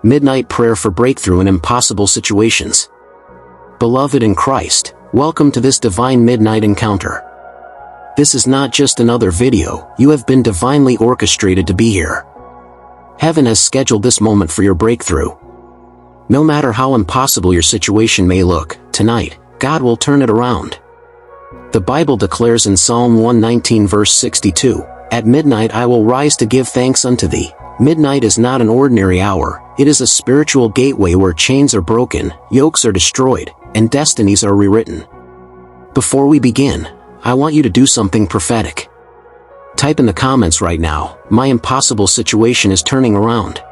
Midnight prayer for breakthrough in impossible situations. Beloved in Christ, welcome to this divine midnight encounter. This is not just another video, you have been divinely orchestrated to be here. Heaven has scheduled this moment for your breakthrough. No matter how impossible your situation may look, tonight, God will turn it around. The Bible declares in Psalm 119 verse 62, "At midnight I will rise to give thanks unto thee." Midnight is not an ordinary hour, it is a spiritual gateway where chains are broken, yokes are destroyed, and destinies are rewritten. Before we begin, I want you to do something prophetic. Type in the comments right now, "My impossible situation is turning around."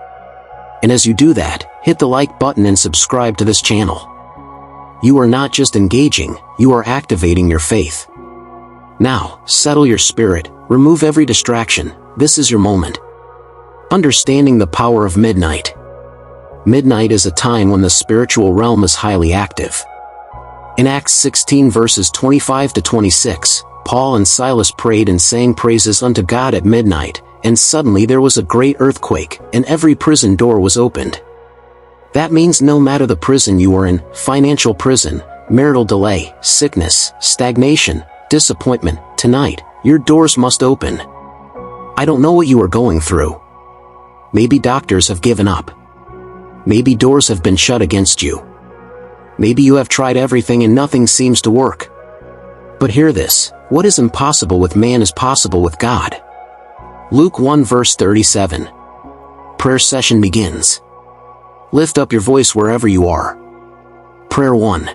And as you do that, hit the like button and subscribe to this channel. You are not just engaging, you are activating your faith. Now, settle your spirit, remove every distraction, this is your moment. Understanding the power of midnight. Midnight is a time when the spiritual realm is highly active. In Acts 16 verses 25 to 26, Paul and Silas prayed and sang praises unto God at midnight, and suddenly there was a great earthquake, and every prison door was opened. That means no matter the prison you are in, financial prison, marital delay, sickness, stagnation, disappointment, tonight, your doors must open. I don't know what you are going through. Maybe doctors have given up. Maybe doors have been shut against you. Maybe you have tried everything and nothing seems to work. But hear this, what is impossible with man is possible with God. Luke 1 verse 37. Prayer session begins. Lift up your voice wherever you are. Prayer 1.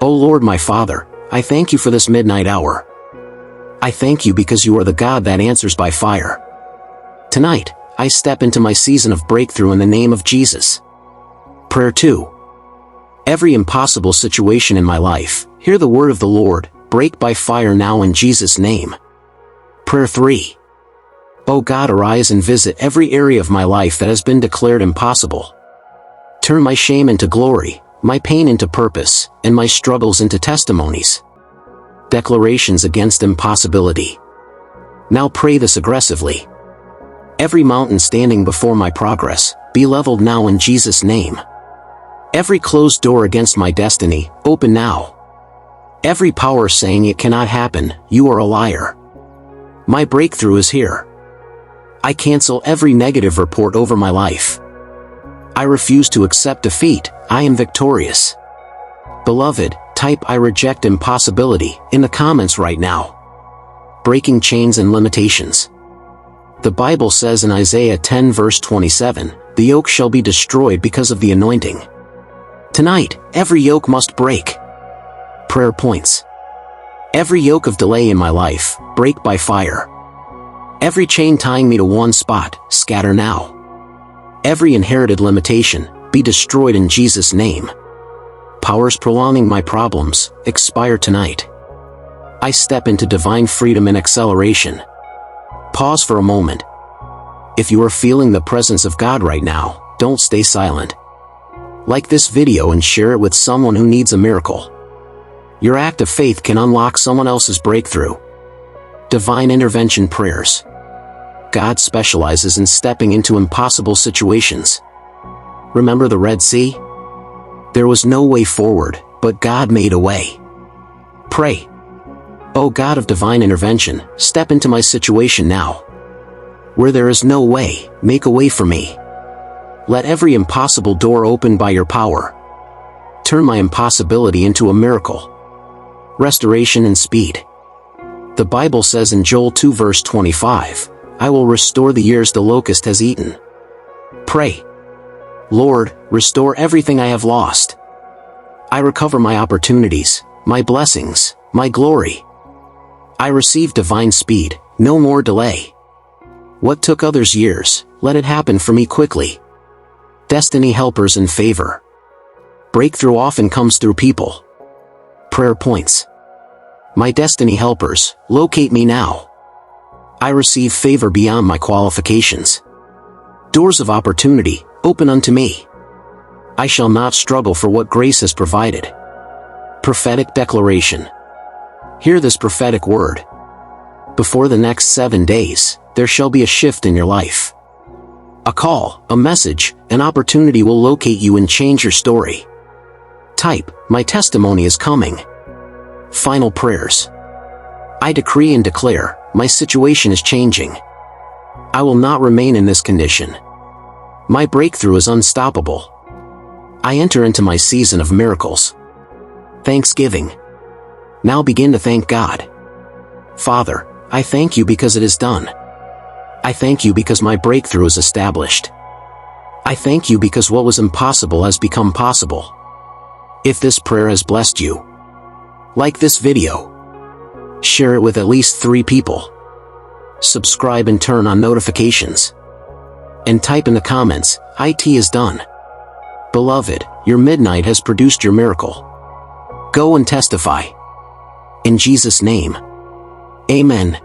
O Lord my Father, I thank you for this midnight hour. I thank you because you are the God that answers by fire. Tonight, I step into my season of breakthrough in the name of Jesus. Prayer 2. Every impossible situation in my life, hear the word of the Lord, break by fire now in Jesus' name. Prayer 3. O God, arise and visit every area of my life that has been declared impossible. Turn my shame into glory, my pain into purpose, and my struggles into testimonies. Declarations against impossibility. Now pray this aggressively. Every mountain standing before my progress, be leveled now in Jesus' name. Every closed door against my destiny, open now. Every power saying it cannot happen, you are a liar. My breakthrough is here. I cancel every negative report over my life. I refuse to accept defeat, I am victorious. Beloved, type "I reject impossibility" in the comments right now. Breaking chains and limitations. The Bible says in Isaiah 10 verse 27, "The yoke shall be destroyed because of the anointing." Tonight, every yoke must break. Prayer points. Every yoke of delay in my life, break by fire. Every chain tying me to one spot, scatter now. Every inherited limitation, be destroyed in Jesus' name. Powers prolonging my problems, expire tonight. I step into divine freedom and acceleration. Pause for a moment. If you are feeling the presence of God right now, don't stay silent. Like this video and share it with someone who needs a miracle. Your act of faith can unlock someone else's breakthrough. Divine intervention prayers. God specializes in stepping into impossible situations. Remember the Red Sea? There was no way forward, but God made a way. Pray. O God of divine intervention, step into my situation now. Where there is no way, make a way for me. Let every impossible door open by your power. Turn my impossibility into a miracle. Restoration and speed. The Bible says in Joel 2 verse 25, "I will restore the years the locust has eaten." Pray. Lord, restore everything I have lost. I recover my opportunities, my blessings, my glory. I receive divine speed, no more delay. What took others years, let it happen for me quickly. Destiny helpers and favor. Breakthrough often comes through people. Prayer points. My destiny helpers, locate me now. I receive favor beyond my qualifications. Doors of opportunity, open unto me. I shall not struggle for what grace has provided. Prophetic declaration. Hear this prophetic word. Before the next 7 days, there shall be a shift in your life. A call, a message, an opportunity will locate you and change your story. Type, "My testimony is coming." Final prayers. I decree and declare, my situation is changing. I will not remain in this condition. My breakthrough is unstoppable. I enter into my season of miracles. Thanksgiving. Now begin to thank God. Father, I thank you because it is done. I thank you because my breakthrough is established. I thank you because what was impossible has become possible. If this prayer has blessed you, like this video. Share it with at least 3 people. Subscribe and turn on notifications. And type in the comments, "It is done." Beloved, your midnight has produced your miracle. Go and testify. In Jesus' name. Amen.